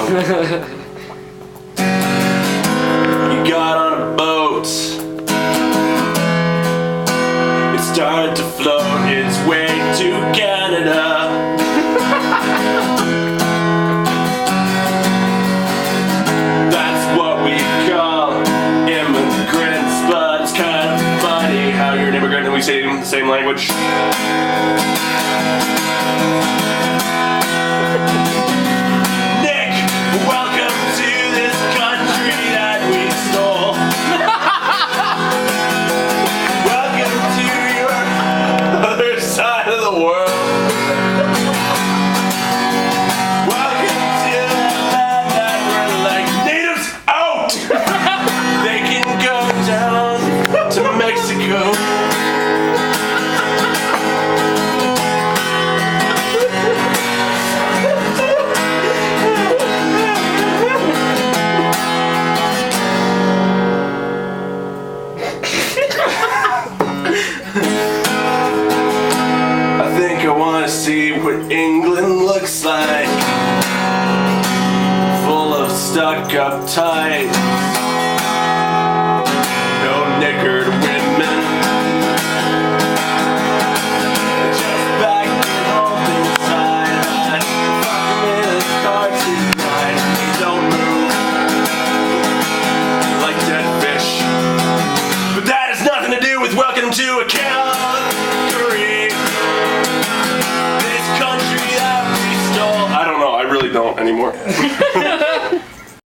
You got on a boat. It started to float its way to Canada. That's what we call immigrants, but it's kind of funny how you're an immigrant and we say it in the same language. Nick, welcome to this country that we stole. Welcome to your other side of the world. Welcome to that land that we're like natives out. They can go down to Mexico. I think I wanna see what England looks like. Full of stuck-up types. No knickered women. Just back home inside. I fuck 'em in a car tonight. They don't move like dead fish. But that has nothing to do with welcome to a Calgary. This country that we stole. I don't know, I really don't anymore.